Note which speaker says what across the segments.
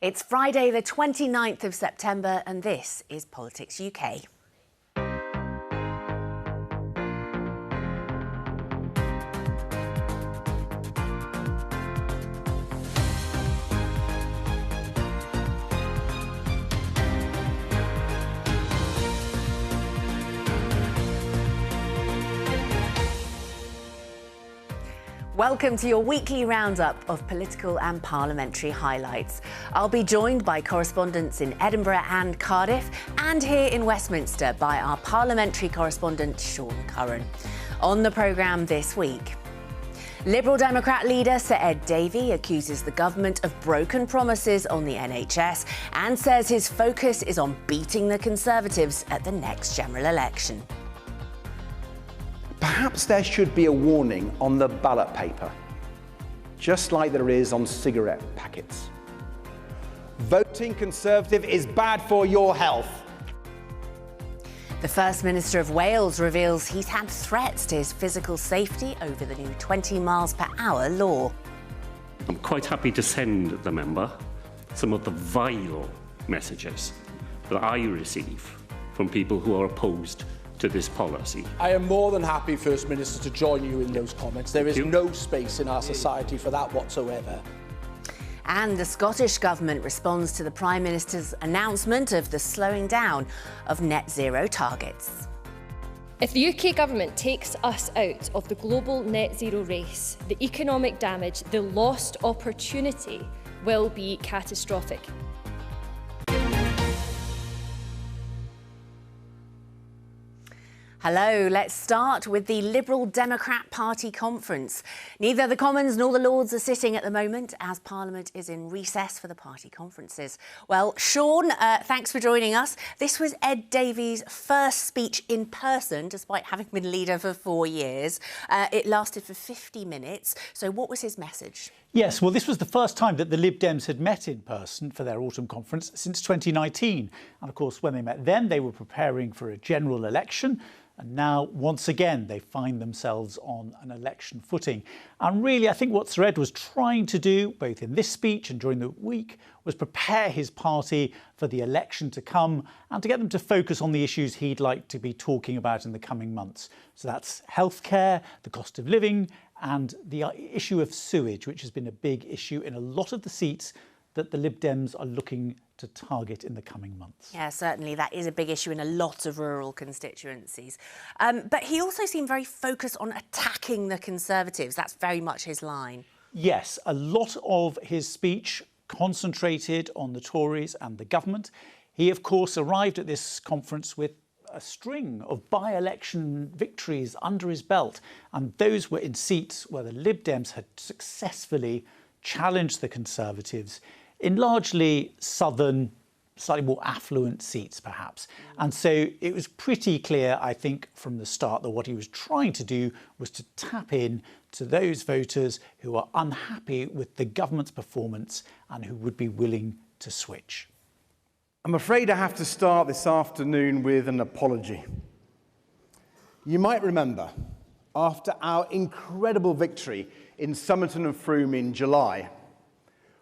Speaker 1: It's Friday the 29th of September and this is Politics UK. Welcome to your weekly roundup of political and parliamentary highlights. I'll be joined by correspondents in Edinburgh and Cardiff, and here in Westminster by our parliamentary correspondent Sean Curran. On the programme this week, Liberal Democrat leader Sir Ed Davey accuses the government of broken promises on the NHS and says his focus is on beating the Conservatives at the next general election.
Speaker 2: Perhaps there should be a warning on the ballot paper, just like there is on cigarette packets. Voting Conservative is bad for your health.
Speaker 1: The First Minister of Wales reveals he's had threats to his physical safety over the new 20 miles per hour law.
Speaker 3: I'm quite happy to send the member some of the vile messages that I receive from people who are opposed to this policy.
Speaker 4: I am more than happy, First Minister, to join you in those comments. There is no space in our society for that whatsoever.
Speaker 1: And the Scottish Government responds to the Prime Minister's announcement of the slowing down of net zero targets.
Speaker 5: If the UK Government takes us out of the global net zero race, the economic damage, the lost opportunity will be catastrophic.
Speaker 1: Hello, let's start with the Liberal Democrat Party conference. Neither the Commons nor the Lords are sitting at the moment as Parliament is in recess for the party conferences. Well, Sean, thanks for joining us. This was Ed Davey's first speech in person, despite having been leader for 4 years. It lasted for 50 minutes. So what was his message?
Speaker 6: Yes, well, this was the first time that the Lib Dems had met in person for their autumn conference since 2019. And of course, when they met then, they were preparing for a general election. And now, once again, they find themselves on an election footing. And really, I think what Sir Ed was trying to do, both in this speech and during the week, was prepare his party for the election to come and to get them to focus on the issues he'd like to be talking about in the coming months. So that's healthcare, the cost of living, and the issue of sewage, which has been a big issue in a lot of the seats that the Lib Dems are looking to target in the coming months.
Speaker 1: Yeah, certainly that is a big issue in a lot of rural constituencies. But he also seemed very focused on attacking the Conservatives. That's very much his line. Yes,
Speaker 6: a lot of his speech concentrated on the Tories and the government. He, of course, arrived at this conference with a string of by-election victories under his belt, and those were in seats where the Lib Dems had successfully challenged the Conservatives in largely southern, slightly more affluent seats, perhaps. And so it was pretty clear, I think, from the start that what he was trying to do was to tap in to those voters who are unhappy with the government's performance and who would be willing to switch.
Speaker 2: I'm afraid I have to start this afternoon with an apology. You might remember, after our incredible victory in Somerton and Frome in July,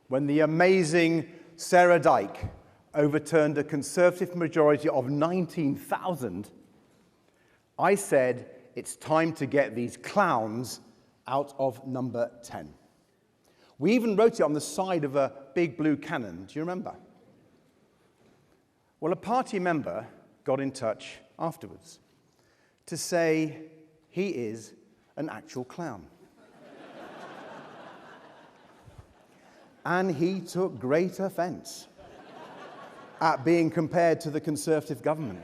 Speaker 2: when the amazing Sarah Dyke overturned a Conservative majority of 19,000, I said it's time to get these clowns out of number 10. We even wrote it on the side of a big blue cannon. Do you remember? Well, a party member got in touch afterwards to say he is an actual clown. And he took great offence at being compared to the Conservative government.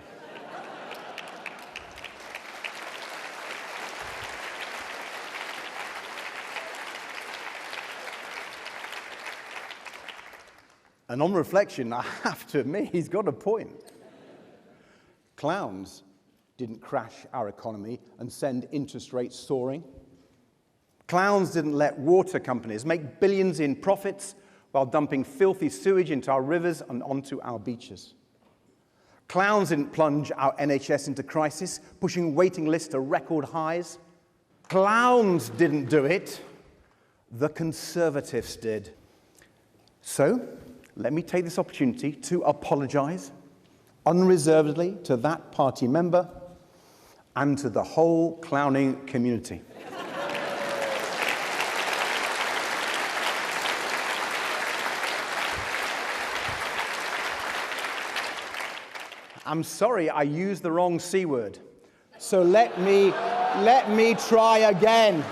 Speaker 2: And on reflection, I have to admit, he's got a point. Clowns didn't crash our economy and send interest rates soaring. Clowns didn't let water companies make billions in profits while dumping filthy sewage into our rivers and onto our beaches. Clowns didn't plunge our NHS into crisis, pushing waiting lists to record highs. Clowns didn't do it. The Conservatives did. So, let me take this opportunity to apologise unreservedly to that party member and to the whole clowning community. I'm sorry, I used the wrong C word. So let me try again.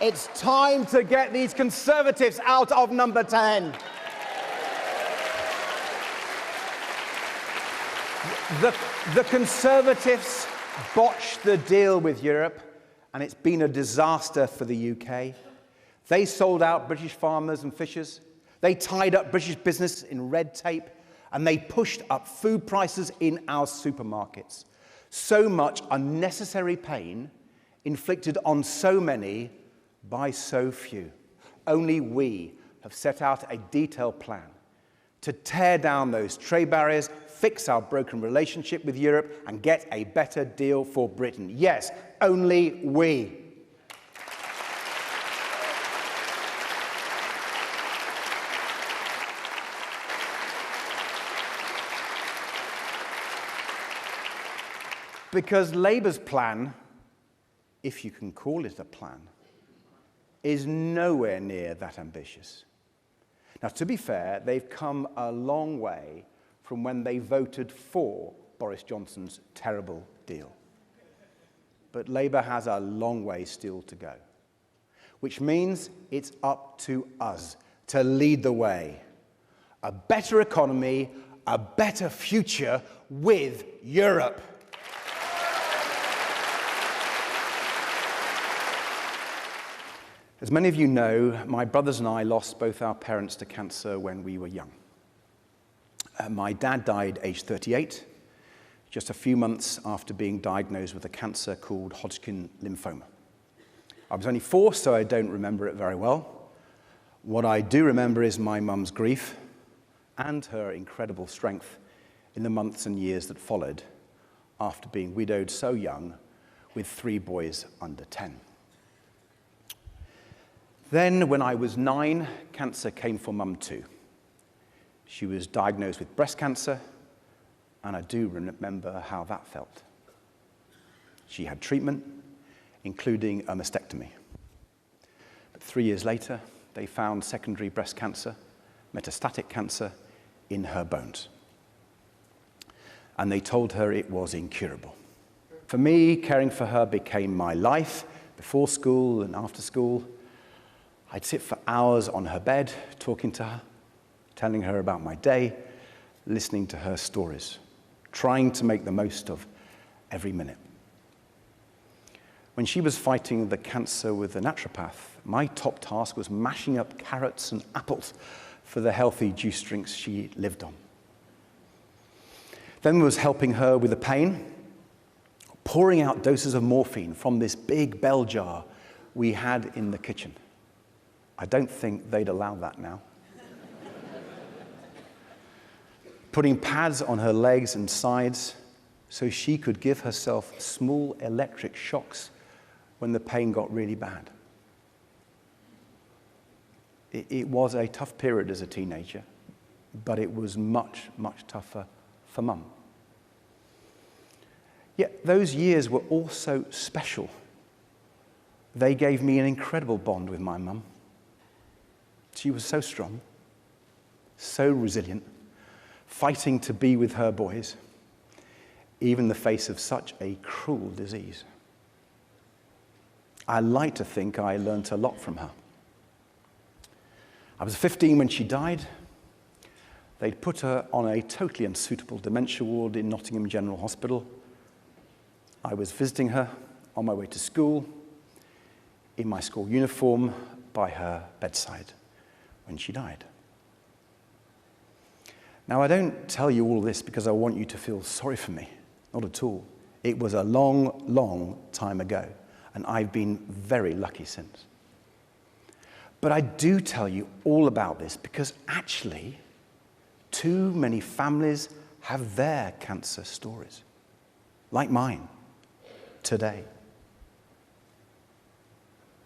Speaker 2: It's time to get these Conservatives out of number 10. The Conservatives botched the deal with Europe, and it's been a disaster for the UK. They sold out British farmers and fishers. They tied up British business in red tape, and they pushed up food prices in our supermarkets. So much unnecessary pain inflicted on so many by so few. Only we have set out a detailed plan to tear down those trade barriers, fix our broken relationship with Europe, and get a better deal for Britain. Yes, only we. Because Labour's plan, if you can call it a plan, is nowhere near that ambitious. Now, to be fair, they've come a long way from when they voted for Boris Johnson's terrible deal. But Labour has a long way still to go, which means it's up to us to lead the way. A better economy, a better future with Europe. As many of you know, my brothers and I lost both our parents to cancer when we were young. My dad died aged 38, just a few months after being diagnosed with a cancer called Hodgkin lymphoma. I was only 4, so I don't remember it very well. What I do remember is my mum's grief and her incredible strength in the months and years that followed after being widowed so young with 3 boys under 10. Then, when I was 9, cancer came for Mum too. She was diagnosed with breast cancer, and I do remember how that felt. She had treatment, including a mastectomy. But 3 years later, they found secondary breast cancer, metastatic cancer, in her bones. And they told her it was incurable. For me, caring for her became my life, before school and after school. I'd sit for hours on her bed, talking to her, telling her about my day, listening to her stories, trying to make the most of every minute. When she was fighting the cancer with a naturopath, my top task was mashing up carrots and apples for the healthy juice drinks she lived on. Then was helping her with the pain, pouring out doses of morphine from this big bell jar we had in the kitchen. I don't think they'd allow that now. Putting pads on her legs and sides so she could give herself small electric shocks when the pain got really bad. It was a tough period as a teenager, but it was much, much tougher for Mum. Yet those years were also special. They gave me an incredible bond with my mum. She was so strong, so resilient, fighting to be with her boys, even in the face of such a cruel disease. I like to think I learnt a lot from her. I was 15 when she died. They'd put her on a totally unsuitable dementia ward in Nottingham General Hospital. I was visiting her on my way to school, in my school uniform, by her bedside when she died. Now, I don't tell you all this because I want you to feel sorry for me. Not at all. It was a long, long time ago, and I've been very lucky since. But I do tell you all about this because actually, too many families have their cancer stories, like mine, today.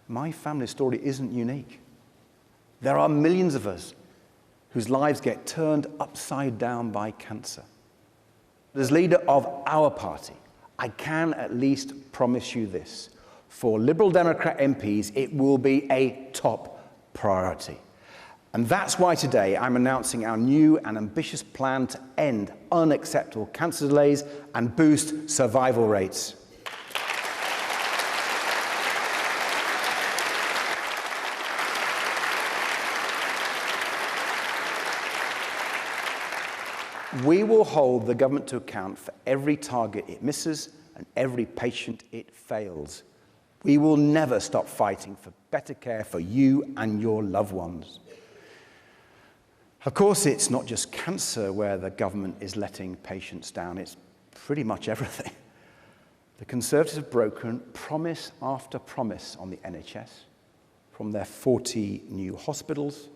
Speaker 2: My family story isn't unique. There are millions of us whose lives get turned upside down by cancer. As leader of our party, I can at least promise you this. For Liberal Democrat MPs, it will be a top priority. And that's why today I'm announcing our new and ambitious plan to end unacceptable cancer delays and boost survival rates. We will hold the government to account for every target it misses and every patient it fails. We will never stop fighting for better care for you and your loved ones. Of course, it's not just cancer where the government is letting patients down. It's pretty much everything. The Conservatives have broken promise after promise on the NHS, from their 40 new hospitals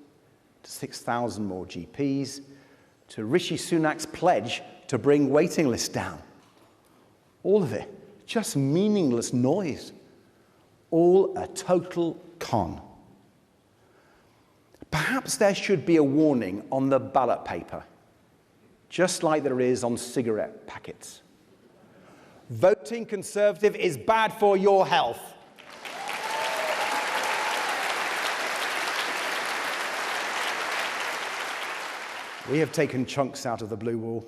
Speaker 2: to 6,000 more GPs, to Rishi Sunak's pledge to bring waiting lists down. All of it, just meaningless noise. All a total con. Perhaps there should be a warning on the ballot paper, just like there is on cigarette packets. Voting Conservative is bad for your health. We have taken chunks out of the blue wall.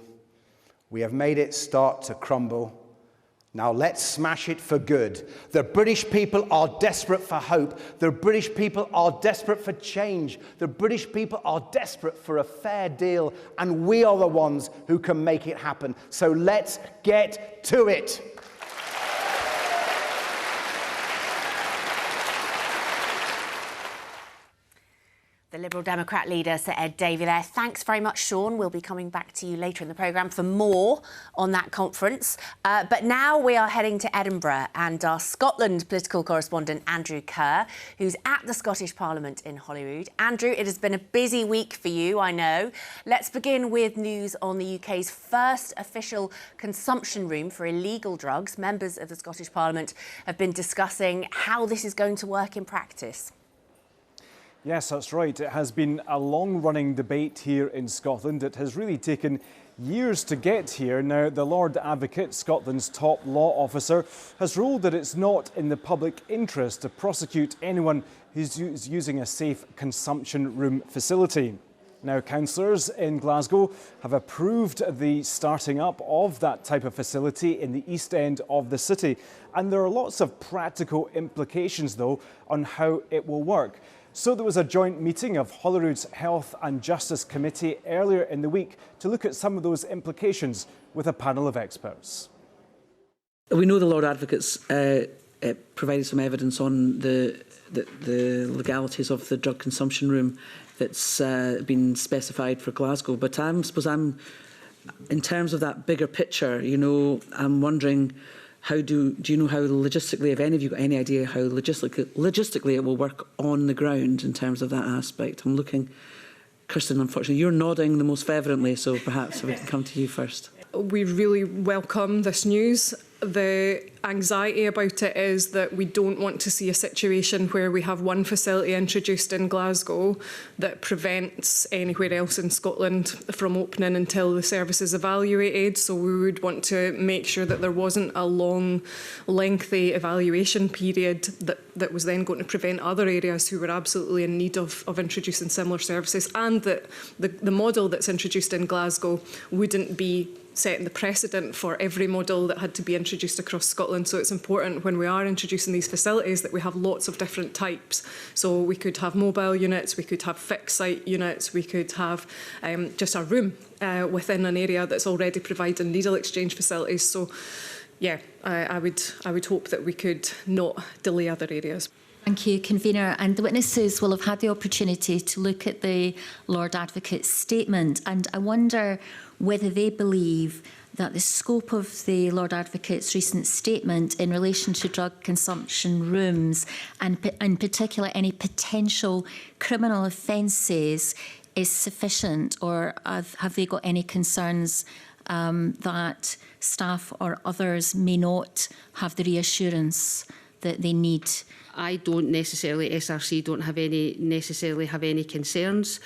Speaker 2: We have made it start to crumble. Now let's smash it for good. The British people are desperate for hope. The British people are desperate for change. The British people are desperate for a fair deal, and we are the ones who can make it happen. So let's get to it.
Speaker 1: The Liberal Democrat leader, Sir Ed Davey there. Thanks very much, Sean. We'll be coming back to you later in the programme for more on that conference. But now we are heading to Edinburgh, and our Scotland political correspondent, Andrew Kerr, who's at the Scottish Parliament in Holyrood. Andrew, it has been a busy week for you, I know. Let's begin with news on the UK's first official consumption room for illegal drugs. Members of the Scottish Parliament have been discussing how this is going to work in practice.
Speaker 7: Yes, that's right. It has been a long-running debate here in Scotland. It has really taken years to get here. Now, the Lord Advocate, Scotland's top law officer, has ruled that it's not in the public interest to prosecute anyone who's using a safe consumption room facility. Now, councillors in Glasgow have approved the starting up of that type of facility in the East End of the city. And there are lots of practical implications, though, on how it will work. So there was a joint meeting of Holyrood's Health and Justice Committee earlier in the week to look at some of those implications with a panel of experts.
Speaker 8: We know the Lord Advocate's provided some evidence on the legalities of the drug consumption room that's been specified for Glasgow. But I suppose in terms of that bigger picture, I'm wondering, do you know how logistically, if any of you got any idea how logistically it will work on the ground in terms of that aspect? I'm looking, Kirsten, unfortunately, you're nodding the most fervently, so perhaps we can come to you first.
Speaker 9: We really welcome this news. The anxiety about it is that we don't want to see a situation where we have one facility introduced in Glasgow that prevents anywhere else in Scotland from opening until the service is evaluated. So we would want to make sure that there wasn't a long, lengthy evaluation period that was then going to prevent other areas who were absolutely in need of introducing similar services, and that the model that's introduced in Glasgow wouldn't be setting the precedent for every model that had to be introduced across Scotland. So it's important when we are introducing these facilities that we have lots of different types. So we could have mobile units, we could have fixed site units, we could have just a room within an area that's already providing needle exchange facilities. So yeah, I would hope that we could not delay other areas.
Speaker 10: Thank you, Convener. And the witnesses will have had the opportunity to look at the Lord Advocate's statement, and I wonder whether they believe that the scope of the Lord Advocate's recent statement in relation to drug consumption rooms, and in particular any potential criminal offences, is sufficient, or have they got any concerns that staff or others may not have the reassurance that they need?
Speaker 11: I don't necessarily, SRC don't necessarily have any concerns.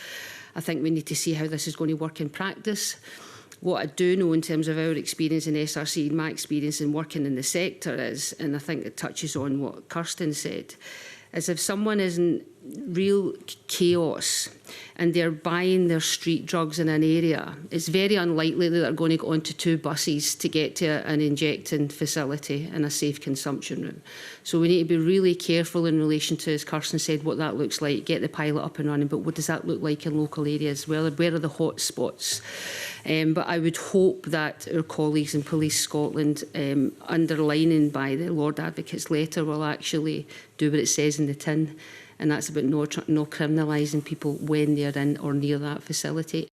Speaker 11: I think we need to see how this is going to work in practice. What I do know in terms of our experience in SRC, and my experience in working in the sector is, and I think it touches on what Kirsten said, is if someone is in real chaos and they're buying their street drugs in an area, it's very unlikely that they're going to go onto 2 buses to get to an injecting facility in a safe consumption room. So we need to be really careful in relation to, as Kirsten said, what that looks like, get the pilot up and running, but what does that look like in local areas? Where are the hot spots? But I would hope that our colleagues in Police Scotland, underlining by the Lord Advocate's letter, will actually do what it says in the tin, and that's about no criminalising people when they're in or near that facility.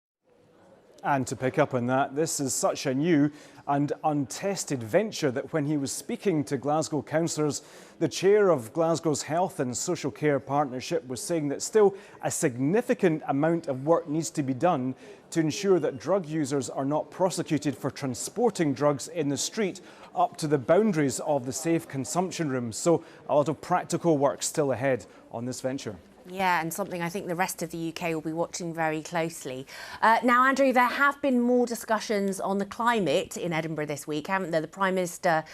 Speaker 7: And to pick up on that, this is such a new and untested venture that when he was speaking to Glasgow councillors, the chair of Glasgow's Health and Social Care Partnership was saying that still a significant amount of work needs to be done to ensure that drug users are not prosecuted for transporting drugs in the street up to the boundaries of the safe consumption room. So a lot of practical work still ahead on this venture.
Speaker 1: Yeah, and something I think the rest of the UK will be watching very closely. Now, Andrew, there have been more discussions on the climate in Edinburgh this week, haven't there? The Prime Minister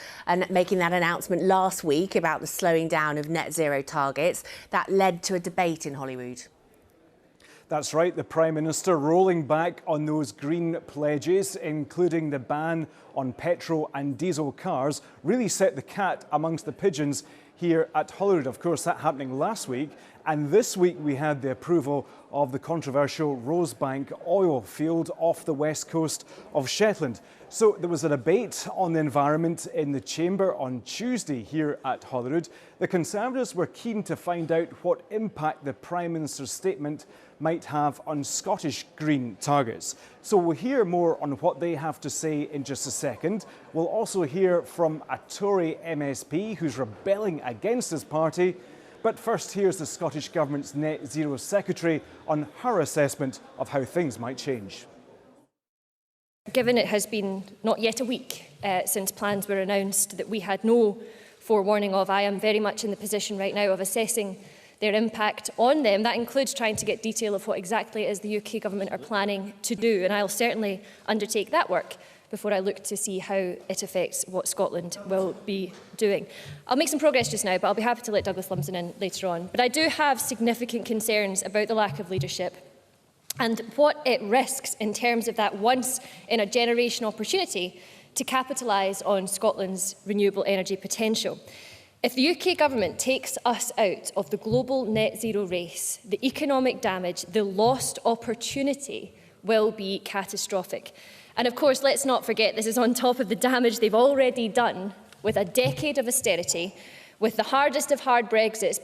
Speaker 1: making that announcement last week about the slowing down of net zero targets. That led to a debate in Holyrood.
Speaker 7: That's right, the Prime Minister rolling back on those green pledges, including the ban on petrol and diesel cars, really set the cat amongst the pigeons here at Holyrood. Of course, that happening last week. And this week we had the approval of the controversial Rosebank oil field off the west coast of Shetland. So there was a debate on the environment in the Chamber on Tuesday here at Holyrood. The Conservatives were keen to find out what impact the Prime Minister's statement might have on Scottish green targets. So we'll hear more on what they have to say in just a second. We'll also hear from a Tory MSP who's rebelling against his party. But first, here's the Scottish Government's Net Zero Secretary on her assessment of how things might change.
Speaker 5: Given it has been not yet a week since plans were announced that we had no forewarning of, I am very much in the position right now of assessing their impact on them. That includes trying to get detail of what exactly it is the UK Government are planning to do, and I'll certainly undertake that work before I look to see how it affects what Scotland will be doing. I'll make some progress just now, but I'll be happy to let Douglas Lumsden in later on. But I do have significant concerns about the lack of leadership and what it risks in terms of that once-in-a-generation opportunity to capitalise on Scotland's renewable energy potential. If the UK Government takes us out of the global net zero race, the economic damage, the lost opportunity will be catastrophic. And of course, let's not forget, this is on top of the damage they've already done with a decade of austerity, with the hardest of hard Brexits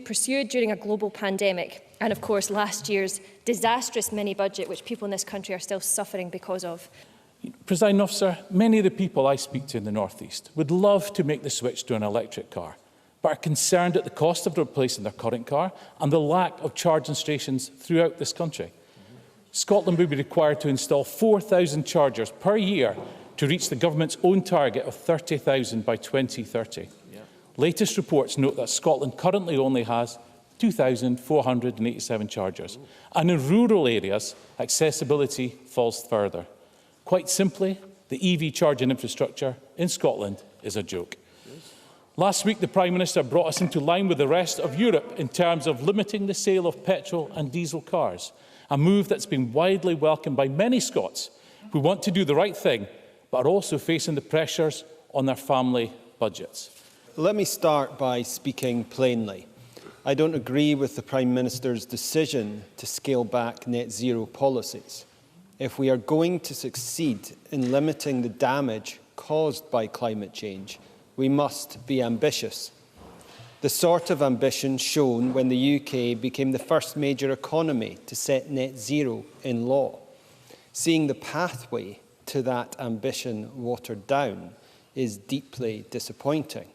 Speaker 5: pursued during a global pandemic, and of course last year's disastrous mini-budget, which people in this country are still suffering because of.
Speaker 12: Presiding Officer, many of the people I speak to in the North East would love to make the switch to an electric car, but are concerned at the cost of replacing their current car and the lack of charging stations throughout this country. Scotland will be required to install 4,000 chargers per year to reach the Government's own target of 30,000 by 2030. Latest reports note that Scotland currently only has 2,487 chargers, and in rural areas, accessibility falls further. Quite simply, the EV charging infrastructure in Scotland is a joke. Last week, the Prime Minister brought us into line with the rest of Europe in terms of limiting the sale of petrol and diesel cars, a move that's been widely welcomed by many Scots who want to do the right thing, but are also facing the pressures on their family budgets.
Speaker 13: Let me start by speaking plainly. I don't agree with the Prime Minister's decision to scale back net zero policies. If we are going to succeed in limiting the damage caused by climate change, we must be ambitious. The sort of ambition shown when the UK became the first major economy to set net zero in law. Seeing the pathway to that ambition watered down is deeply disappointing.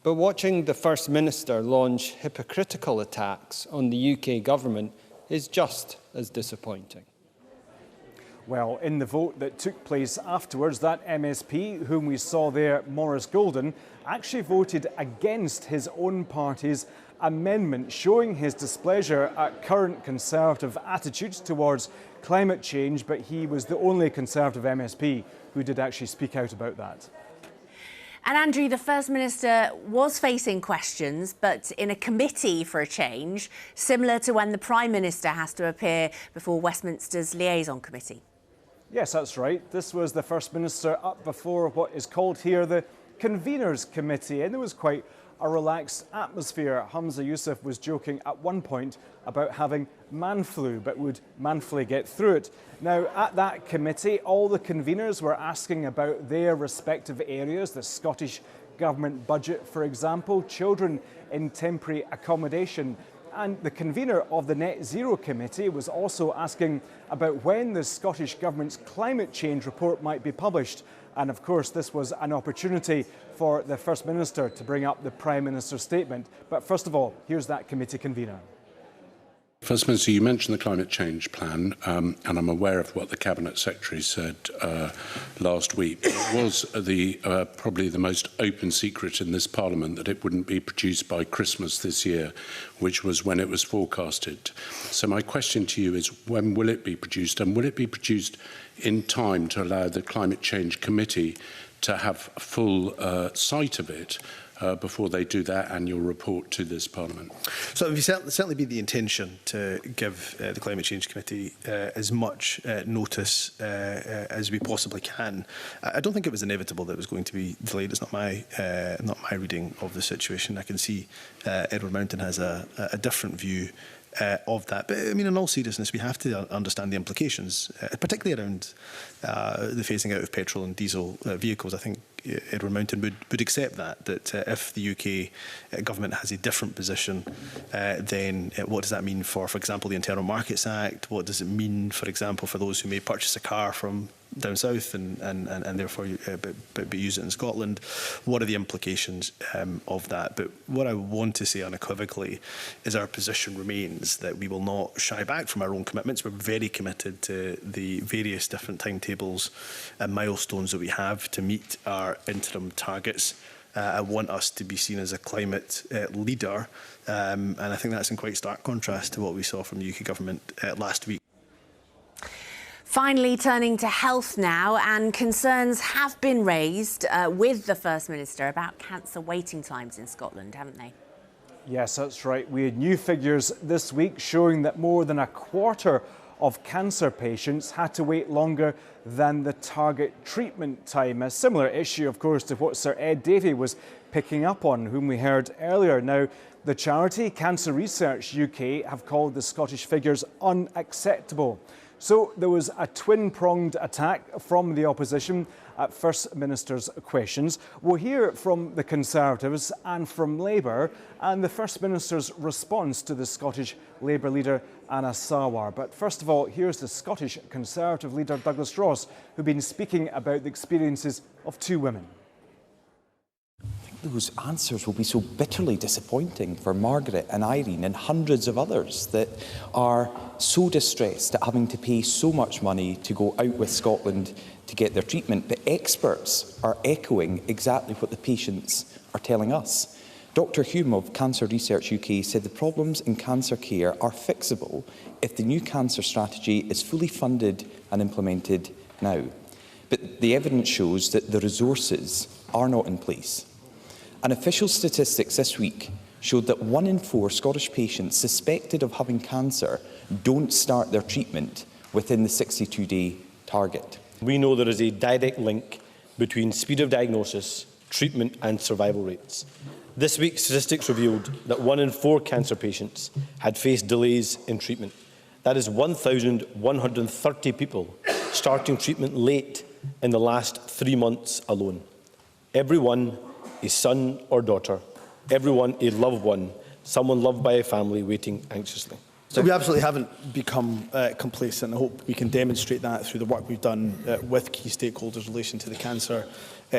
Speaker 13: But watching the First Minister launch hypocritical attacks on the UK Government is just as disappointing.
Speaker 7: Well, in the vote that took place afterwards, that MSP, whom we saw there, Maurice Golden, actually voted against his own party's amendment showing his displeasure at current Conservative attitudes towards climate change, but he was the only Conservative MSP who did actually speak out about that.
Speaker 1: And Andrew, the First Minister was facing questions, but in a committee for a change, similar to when the Prime Minister has to appear before Westminster's liaison committee.
Speaker 7: Yes, that's right. This was the First Minister up before what is called here the Conveners Committee, and there was quite a relaxed atmosphere. Hamza Yousaf was joking at one point about having man flu, but would manfully get through it. Now, at that committee, all the conveners were asking about their respective areas, the Scottish Government budget, for example, children in temporary accommodation. And the convener of the Net Zero Committee was also asking about when the Scottish Government's climate change report might be published. And of course, this was an opportunity for the First Minister to bring up the Prime Minister's statement. But first of all, here's that committee convener.
Speaker 14: First Minister, you mentioned the climate change plan, and I'm aware of what the Cabinet Secretary said last week. It was probably the most open secret in this Parliament that it wouldn't be produced by Christmas this year, which was when it was forecasted. So my question to you is, when will it be produced, and will it be produced in time to allow the Climate Change Committee to have full sight of it before they do their annual report to this Parliament?
Speaker 15: So it would certainly be the intention to give the Climate Change Committee as much notice as we possibly can. I don't think it was inevitable that it was going to be delayed. It's not my reading of the situation. I can see Edward Mountain has a different view of that. But I mean, in all seriousness, we have to understand the implications, particularly around the phasing out of petrol and diesel vehicles. I think Edward Mountain would accept that if the UK government has a different position, then what does that mean for example, the Internal Markets Act? What does it mean, for example, for those who may purchase a car from down south and therefore but use it in Scotland? What are the implications of that? But what I want to say unequivocally is our position remains that we will not shy back from our own commitments. We're very committed to the various different timetables and milestones that we have to meet our interim targets. I want us to be seen as a climate leader, and I think that's in quite stark contrast to what we saw from the UK government last week.
Speaker 1: Finally, turning to health now, and concerns have been raised with the First Minister about cancer waiting times in Scotland, haven't they?
Speaker 7: Yes, that's right. We had new figures this week showing that more than a quarter of cancer patients had to wait longer than the target treatment time. A similar issue, of course, to what Sir Ed Davey was picking up on, whom we heard earlier. Now, the charity Cancer Research UK have called the Scottish figures unacceptable. So there was a twin-pronged attack from the opposition at First Minister's questions. We'll hear from the Conservatives and from Labour and the First Minister's response to the Scottish Labour leader Anna Sawar. But first of all, here's the Scottish Conservative leader Douglas Ross, who's been speaking about the experiences of two women.
Speaker 16: Those answers will be so bitterly disappointing for Margaret and Irene and hundreds of others that are so distressed at having to pay so much money to go out with Scotland to get their treatment. But experts are echoing exactly what the patients are telling us. Dr Hume of Cancer Research UK said the problems in cancer care are fixable if the new cancer strategy is fully funded and implemented now. But the evidence shows that the resources are not in place. And official statistics this week showed that 1 in 4 Scottish patients suspected of having cancer don't start their treatment within the 62-day target.
Speaker 17: We know there is a direct link between speed of diagnosis, treatment and survival rates. This week, statistics revealed that 1 in 4 cancer patients had faced delays in treatment. That is 1,130 people starting treatment late in the last 3 months alone. Everyone a son or daughter, everyone a loved one, someone loved by a family waiting anxiously.
Speaker 15: So we absolutely haven't become complacent. I hope we can demonstrate that through the work we've done with key stakeholders in relation to the cancer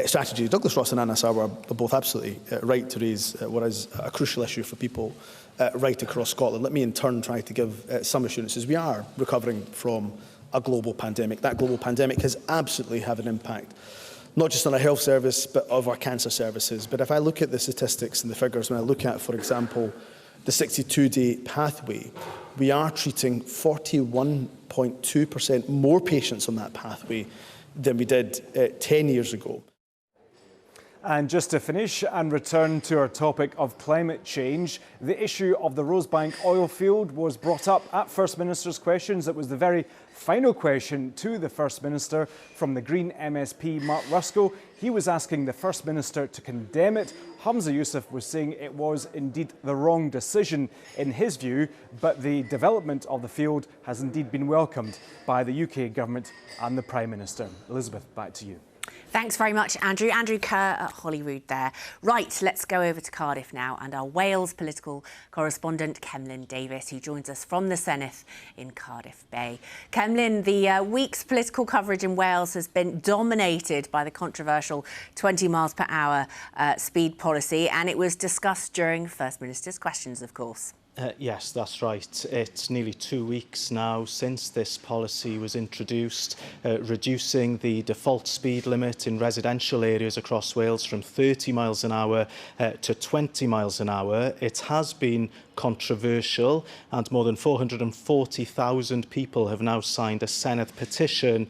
Speaker 15: strategy. Douglas Ross and Anna Sawar are both absolutely right to raise what is a crucial issue for people right across Scotland. Let me in turn try to give some assurances. We are recovering from a global pandemic. That global pandemic has absolutely had an impact not just on our health service, but of our cancer services. But if I look at the statistics and the figures, when I look at, for example, the 62-day pathway, we are treating 41.2% more patients on that pathway than we did 10 years ago.
Speaker 7: And just to finish and return to our topic of climate change, the issue of the Rosebank oil field was brought up at First Minister's Questions. It was the very final question to the First Minister from the Green MSP, Mark Ruskell. He was asking the First Minister to condemn it. Hamza Yousaf was saying it was indeed the wrong decision in his view, but the development of the field has indeed been welcomed by the UK Government and the Prime Minister. Elizabeth, back to you.
Speaker 1: Thanks very much, Andrew. Andrew Kerr at Holyrood there. Right, let's go over to Cardiff now and our Wales political correspondent, Cemlyn Davis, who joins us from the Senedd in Cardiff Bay. Cemlyn, the week's political coverage in Wales has been dominated by the controversial 20 miles per hour speed policy, and it was discussed during First Minister's Questions, of course.
Speaker 18: Yes, that's right. It's nearly 2 weeks now since this policy was introduced, reducing the default speed limit in residential areas across Wales from 30 miles an hour to 20 miles an hour. It has been controversial, and more than 440,000 people have now signed a Senedd petition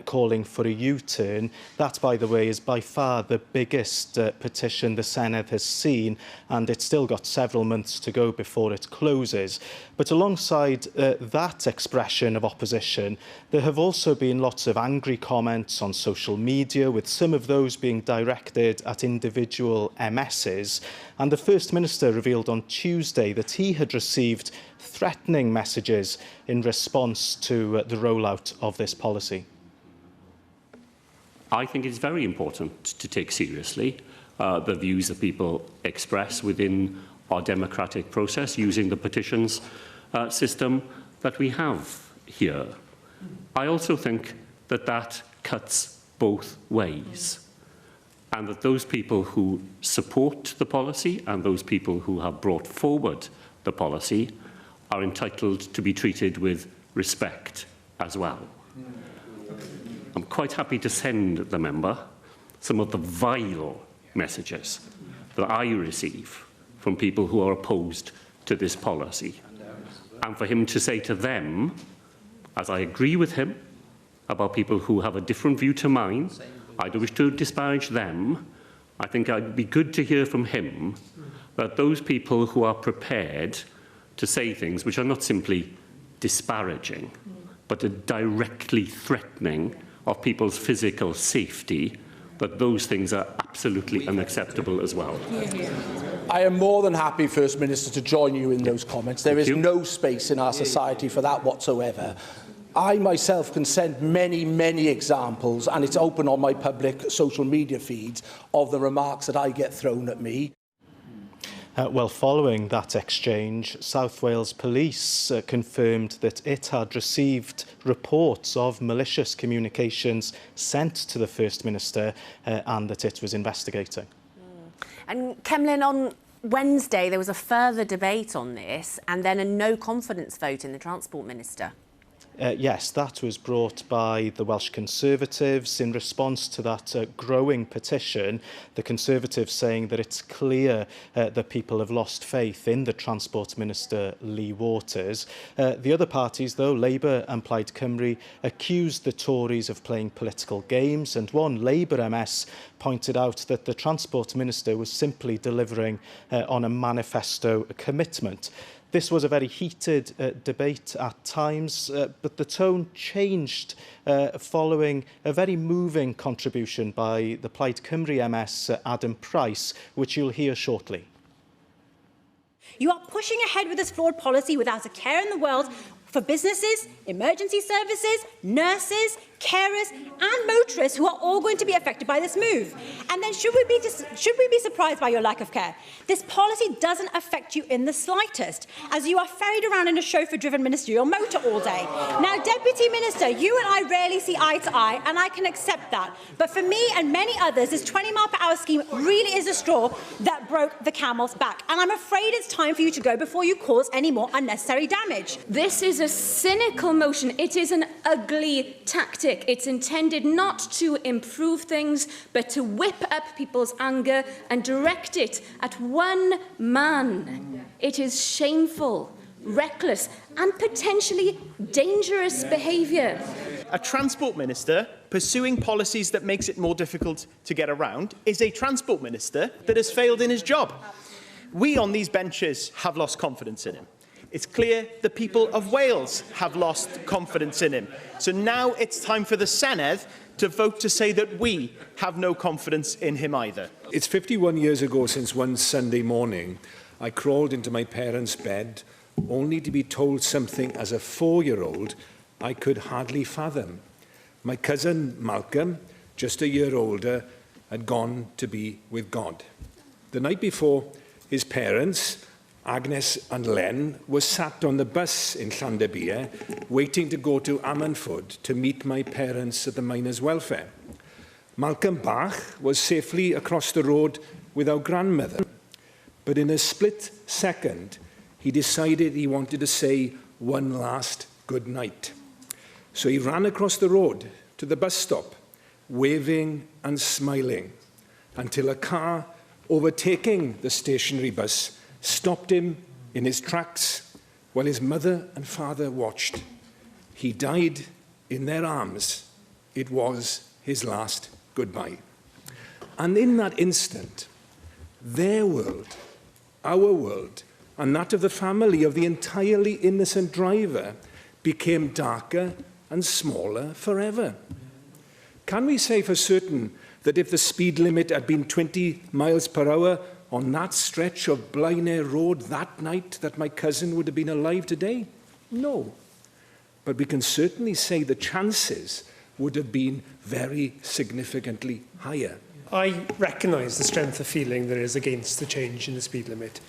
Speaker 18: calling for a U-turn. That, by the way, is by far the biggest petition the Senedd has seen, and it's still got several months to go before it closes. But alongside that expression of opposition, there have also been lots of angry comments on social media, with some of those being directed at individual MSs. And the First Minister revealed on Tuesday that he had received threatening messages in response to the rollout of this policy.
Speaker 3: I think it's very important to take seriously the views that people express within our democratic process using the petitions system that we have here. I also think that that cuts both ways, and that those people who support the policy and those people who have brought forward the policy are entitled to be treated with respect as well. I'm quite happy to send the member some of the vile messages that I receive from people who are opposed to this policy, and for him to say to them, as I agree with him about people who have a different view to mine, I don't wish to disparage them. I think it'd be good to hear from him that those people who are prepared to say things which are not simply disparaging, but are directly threatening of people's physical safety, that those things are absolutely unacceptable as well.
Speaker 4: I am more than happy, First Minister, to join you in those comments. There is no space in our society for that whatsoever. I myself can send many, many examples, and it's open on my public social media feeds, of the remarks that I get thrown at me.
Speaker 18: Well, following that exchange, South Wales Police confirmed that it had received reports of malicious communications sent to the First Minister and that it was investigating.
Speaker 1: And Cemlyn, on Wednesday there was a further debate on this and then a no confidence vote in the Transport Minister.
Speaker 18: Yes, that was brought by the Welsh Conservatives in response to that growing petition. The Conservatives saying that it's clear that people have lost faith in the Transport Minister, Lee Waters. The other parties, though, Labour and Plaid Cymru, accused the Tories of playing political games, and one Labour MS pointed out that the Transport Minister was simply delivering on a manifesto commitment. This was a very heated debate at times, but the tone changed following a very moving contribution by the Plaid Cymru MS, Adam Price, which you'll hear shortly.
Speaker 19: You are pushing ahead with this flawed policy without a care in the world for businesses, emergency services, nurses, carers and motorists who are all going to be affected by this move. And then should we be surprised by your lack of care? This policy doesn't affect you in the slightest, as you are ferried around in a chauffeur-driven ministerial motor all day. Now, Deputy Minister, you and I rarely see eye to eye, and I can accept that. But for me and many others, this 20-mile-per-hour scheme really is a straw that broke the camel's back. And I'm afraid it's time for you to go before you cause any more unnecessary damage.
Speaker 20: This is a cynical motion. It is an ugly tactic. It's intended not to improve things, but to whip up people's anger and direct it at one man. It is shameful, reckless and potentially dangerous behaviour.
Speaker 21: A transport minister pursuing policies that makes it more difficult to get around is a transport minister that has failed in his job. We on these benches have lost confidence in him. It's clear the people of Wales have lost confidence in him. So now it's time for the Senedd to vote to say that we have no confidence in him either.
Speaker 22: It's 51 years ago since one Sunday morning I crawled into my parents' bed only to be told something as a 4-year-old I could hardly fathom. My cousin Malcolm, just a year older, had gone to be with God. The night before, his parents, Agnes and Len, were sat on the bus in Llandybie, waiting to go to Ammanford to meet my parents at the Miners' Welfare. Malcolm Bach was safely across the road with our grandmother, but in a split second, he decided he wanted to say one last good night. So he ran across the road to the bus stop, waving and smiling, until a car overtaking the stationary bus stopped him in his tracks while his mother and father watched. He died in their arms. It was his last goodbye. And in that instant, their world, our world, and that of the family of the entirely innocent driver became darker and smaller forever. Can we say for certain that if the speed limit had been 20 miles per hour on that stretch of Blaenau Road that night, that my cousin would have been alive today? No. But we can certainly say the chances would have been very significantly higher.
Speaker 23: I recognise the strength of feeling there is against the change in the speed limit.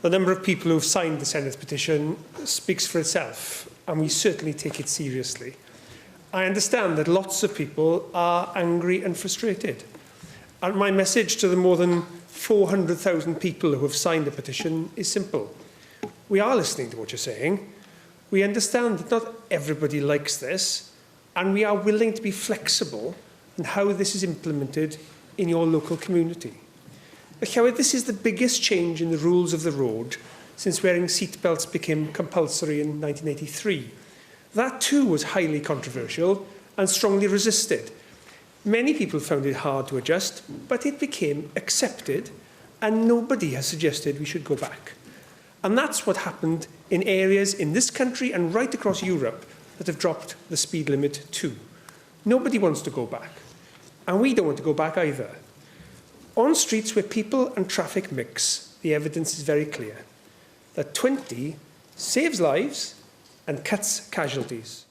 Speaker 23: The number of people who have signed the Senate's petition speaks for itself, and we certainly take it seriously. I understand that lots of people are angry and frustrated. And my message to the more than 400,000 people who have signed the petition is simple. We are listening to what you're saying. We understand that not everybody likes this, and we are willing to be flexible in how this is implemented in your local community. However, this is the biggest change in the rules of the road since wearing seatbelts became compulsory in 1983. That too was highly controversial and strongly resisted. Many people found it hard to adjust, but it became accepted, and nobody has suggested we should go back. And that's what happened in areas in this country and right across Europe that have dropped the speed limit too. Nobody wants to go back, and we don't want to go back either. On streets where people and traffic mix, the evidence is very clear that 20 saves lives and cuts casualties.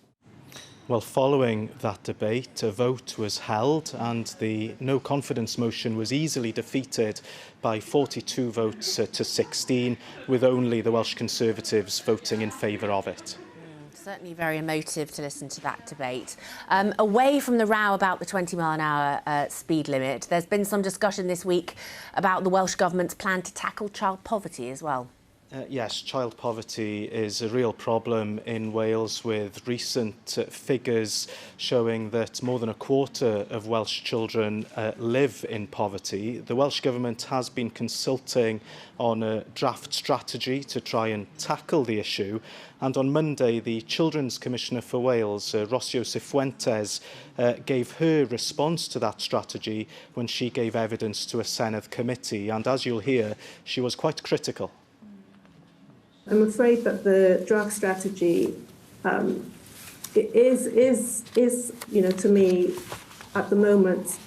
Speaker 18: Well, following that debate, a vote was held and the no confidence motion was easily defeated by 42 votes to 16, with only the Welsh Conservatives voting in favour of it.
Speaker 1: Certainly very emotive to listen to that debate. Away from the row about the 20-mile-an-hour speed limit, there's been some discussion this week about the Welsh Government's plan to tackle child poverty as well.
Speaker 18: Yes, child poverty is a real problem in Wales, with recent figures showing that more than a quarter of Welsh children live in poverty. The Welsh Government has been consulting on a draft strategy to try and tackle the issue. And on Monday, the Children's Commissioner for Wales, Rocio Cifuentes, gave her response to that strategy when she gave evidence to a Senedd committee. And as you'll hear, she was quite critical.
Speaker 24: I'm afraid that the draft strategy is, to me, at the moment,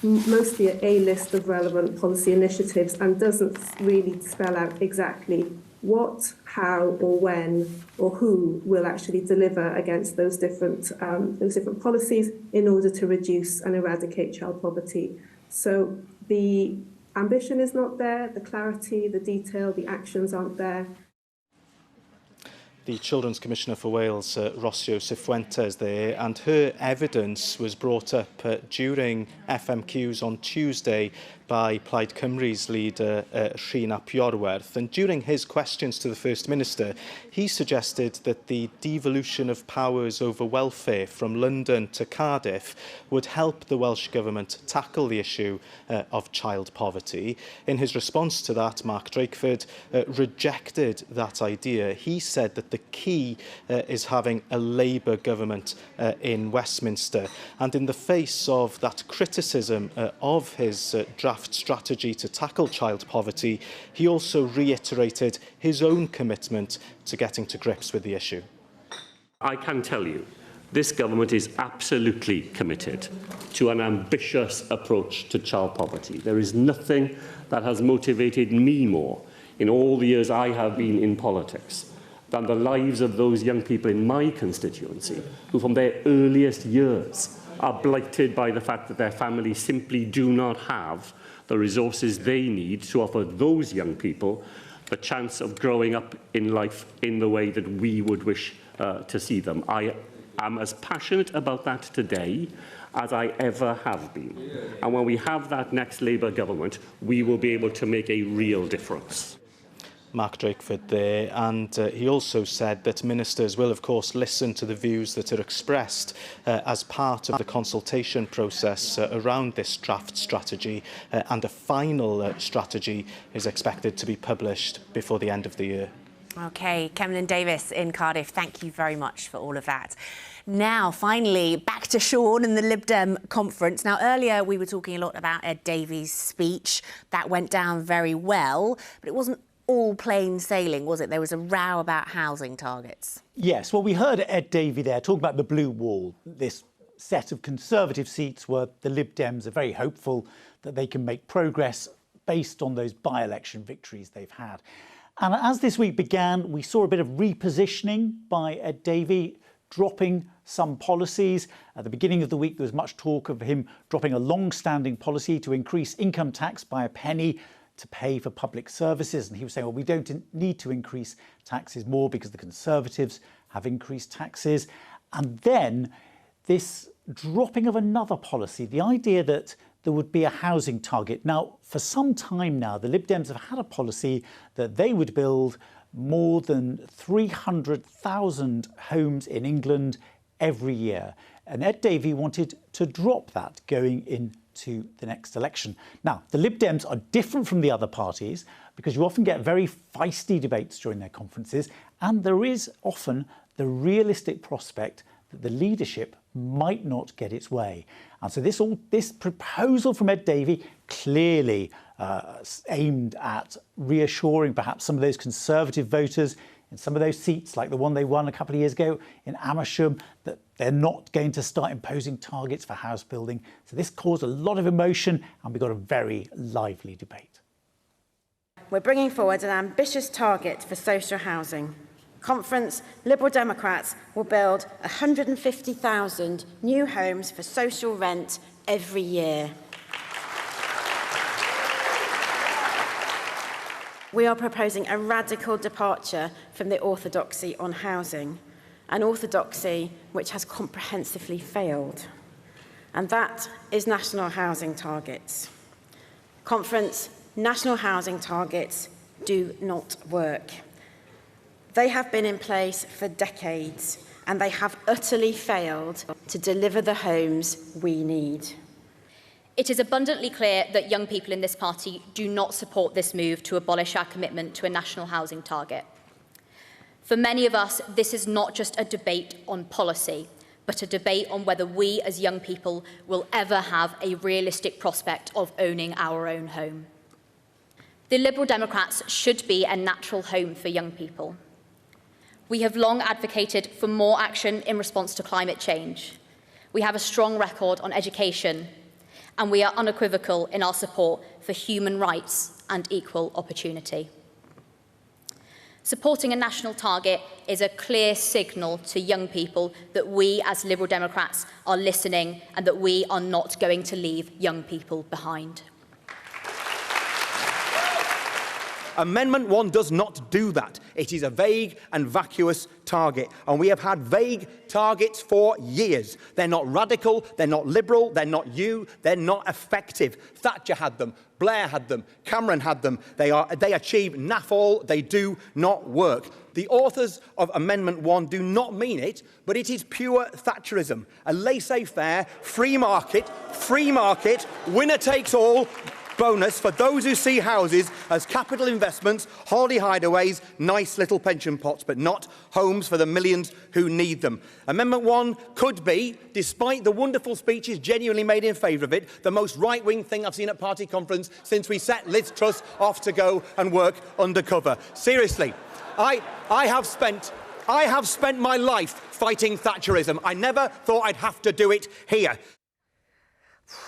Speaker 24: mostly a list of relevant policy initiatives and doesn't really spell out exactly what, how, or when, or who will actually deliver against those different policies in order to reduce and eradicate child poverty. So the ambition is not there, the clarity, the detail, the actions aren't there.
Speaker 18: the Children's Commissioner for Wales, Rocio Cifuentes, there, and her evidence was brought up during FMQs on Tuesday by Plaid Cymru's leader, Rhina Piorwerth. And during his questions to the First Minister, he suggested that the devolution of powers over welfare from London to Cardiff would help the Welsh Government tackle the issue of child poverty. In his response to that, Mark Drakeford rejected that idea. He said that the key is having a Labour government in Westminster. And in the face of that criticism of his draft strategy to tackle child poverty, he also reiterated his own commitment to getting to grips with the issue.
Speaker 3: I can tell you, this government is absolutely committed to an ambitious approach to child poverty. There is nothing that has motivated me more in all the years I have been in politics than the lives of those young people in my constituency who from their earliest years are blighted by the fact that their families simply do not have the resources they need to offer those young people the chance of growing up in life in the way that we would wish to see them. I am as passionate about that today as I ever have been. And when we have that next Labour government, we will be able to make a real difference.
Speaker 18: Mark Drakeford there, and he also said that ministers will of course listen to the views that are expressed as part of the consultation process around this draft strategy, and a final strategy is expected to be published before the end of the year.
Speaker 1: OK, Cemlyn Davis in Cardiff, thank you very much for all of that. Now, finally, back to Sean and the Lib Dem conference. Now, earlier we were talking a lot about Ed Davey's speech. That went down very well, but it wasn't all plain sailing, was it? There was a row about housing targets.
Speaker 2: Yes, well, we heard Ed Davey there talk about the blue wall, this set of Conservative seats where the Lib Dems are very hopeful that they can make progress based on those by-election victories they've had. And as this week began, we saw a bit of repositioning by Ed Davey, dropping some policies. At the beginning of the week, there was much talk of him dropping a long-standing policy to increase income tax by a penny to pay for public services. And he was saying, well, we don't need to increase taxes more because the Conservatives have increased taxes. And then this dropping of another policy, the idea that there would be a housing target. Now, for some time now, the Lib Dems have had a policy that they would build more than 300,000 homes in England every year. And Ed Davey wanted to drop that going into the next election. Now, the Lib Dems are different from the other parties because you often get very feisty debates during their conferences, and there is often the realistic prospect that the leadership might not get its way. And so this proposal from Ed Davey clearly aimed at reassuring perhaps some of those Conservative voters in some of those seats, like the one they won a couple of years ago in Amersham, that they're not going to start imposing targets for house building. So this caused a lot of emotion, and we got a very lively debate.
Speaker 6: We're bringing forward an ambitious target for social housing. Conference Liberal Democrats will build 150,000 new homes for social rent every year. We are proposing a radical departure from the orthodoxy on housing, an orthodoxy which has comprehensively failed, and that is national housing targets. Conference, national housing targets do not work. They have been in place for decades, and they have utterly failed to deliver the homes we need.
Speaker 8: It is abundantly clear that young people in this party do not support this move to abolish our commitment to a national housing target. For many of us, this is not just a debate on policy, but a debate on whether we as young people will ever have a realistic prospect of owning our own home. The Liberal Democrats should be a natural home for young people. We have long advocated for more action in response to climate change. We have a strong record on education, and we are unequivocal in our support for human rights and equal opportunity. Supporting a national target is a clear signal to young people that we as Liberal Democrats are listening and that we are not going to leave young people behind.
Speaker 5: Amendment 1 does not do that. It is a vague and vacuous target, and we have had vague targets for years. They're not radical, they're not liberal, they're not they're not effective. Thatcher had them, Blair had them, Cameron had them. They achieve naff all, they do not work. The authors of Amendment 1 do not mean it, but it is pure Thatcherism, a laissez-faire, free market, winner takes all bonus for those who see houses as capital investments, holiday hideaways, nice little pension pots, but not homes for the millions who need them. Amendment 1 could be, despite the wonderful speeches genuinely made in favour of it, the most right-wing thing I've seen at party conference since we set Liz Truss off to go and work undercover. Seriously, I have spent my life fighting Thatcherism. I never thought I'd have to do it here.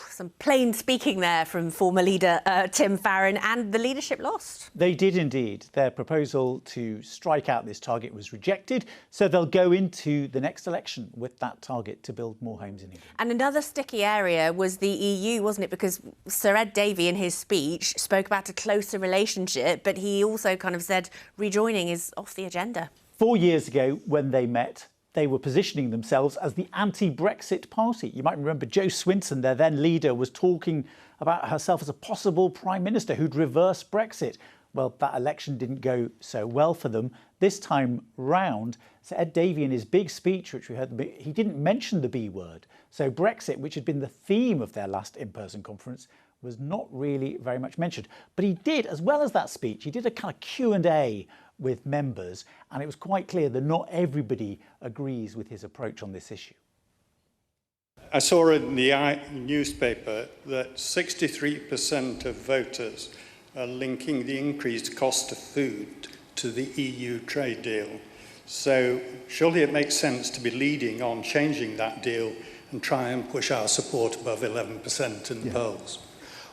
Speaker 1: Some plain speaking there from former leader Tim Farron, and the leadership lost.
Speaker 2: They did indeed. Their proposal to strike out this target was rejected, so they'll go into the next election with that target to build more homes in England.
Speaker 1: And another sticky area was the EU, wasn't it? Because Sir Ed Davey in his speech spoke about a closer relationship, but he also kind of said rejoining is off the agenda.
Speaker 2: 4 years ago, when they met, they were positioning themselves as the anti-Brexit party. You might remember Jo Swinson, their then leader, was talking about herself as a possible prime minister who'd reverse Brexit. Well, that election didn't go so well for them. This time round, Sir Ed Davey, in his big speech, which we heard, he didn't mention the B word. So Brexit, which had been the theme of their last in-person conference, was not really very much mentioned. But he did, as well as that speech, he did a kind of Q&A with members, and it was quite clear that not everybody agrees with his approach on this issue.
Speaker 9: I saw in the newspaper that 63% of voters are linking the increased cost of food to the EU trade deal. So surely it makes sense to be leading on changing that deal and try and push our support above 11% in the polls.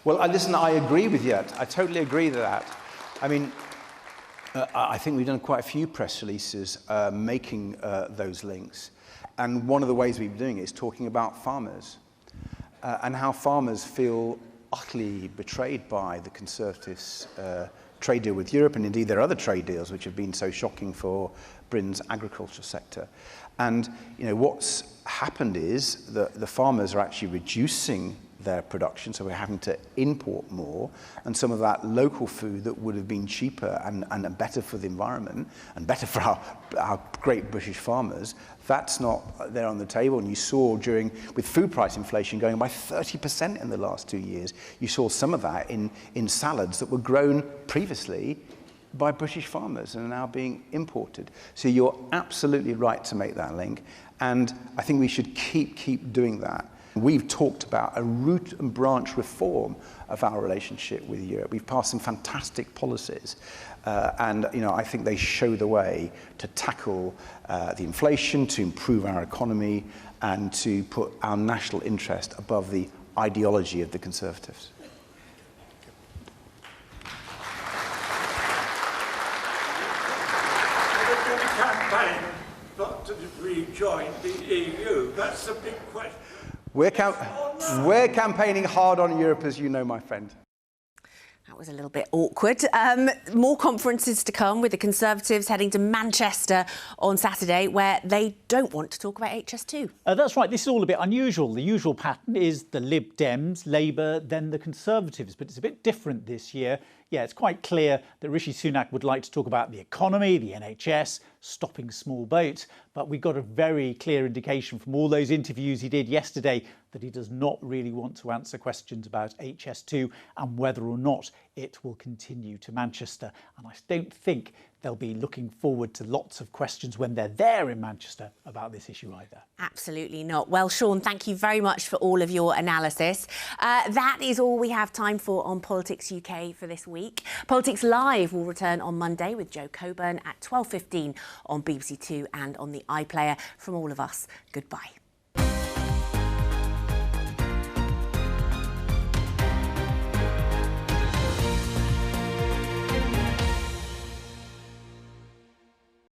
Speaker 10: Well, listen, I agree with you. I totally agree with that. I mean, I think we've done quite a few press releases making those links. And one of the ways we've been doing it is talking about farmers and how farmers feel utterly betrayed by the Conservatives' trade deal with Europe, and indeed there are other trade deals which have been so shocking for Britain's agriculture sector. And what's happened is that the farmers are actually reducing their production, so we're having to import more, and some of that local food that would have been cheaper and better for the environment and better for our great British farmers, that's not there on the table. And you saw with food price inflation going by 30% in the last 2 years, you saw some of that in salads that were grown previously by British farmers and are now being imported. So you're absolutely right to make that link, and I think we should keep doing that. We've talked about a root and branch reform of our relationship with Europe. We've passed some fantastic policies, and I think they show the way to tackle the inflation, to improve our economy, and to put our national interest above the ideology of the Conservatives.
Speaker 11: Campaign not to rejoin the EU. That's the big question.
Speaker 10: We're campaigning hard on Europe, as you know, my friend.
Speaker 1: That was a little bit awkward. More conferences to come, with the Conservatives heading to Manchester on Saturday, where they don't want to talk about HS2.
Speaker 2: That's right. This is all a bit unusual. The usual pattern is the Lib Dems, Labour, then the Conservatives. But it's a bit different this year. Yeah, it's quite clear that Rishi Sunak would like to talk about the economy, the NHS, stopping small boats. But we got a very clear indication from all those interviews he did yesterday that he does not really want to answer questions about HS2 and whether or not it will continue to Manchester. And I don't think they'll be looking forward to lots of questions when they're there in Manchester about this issue either.
Speaker 1: Absolutely not. Well, Sean, thank you very much for all of your analysis. That is all we have time for on Politics UK for this week. Politics Live will return on Monday with Joe Coburn at 12:15 on BBC Two and on the iPlayer. From all of us, goodbye.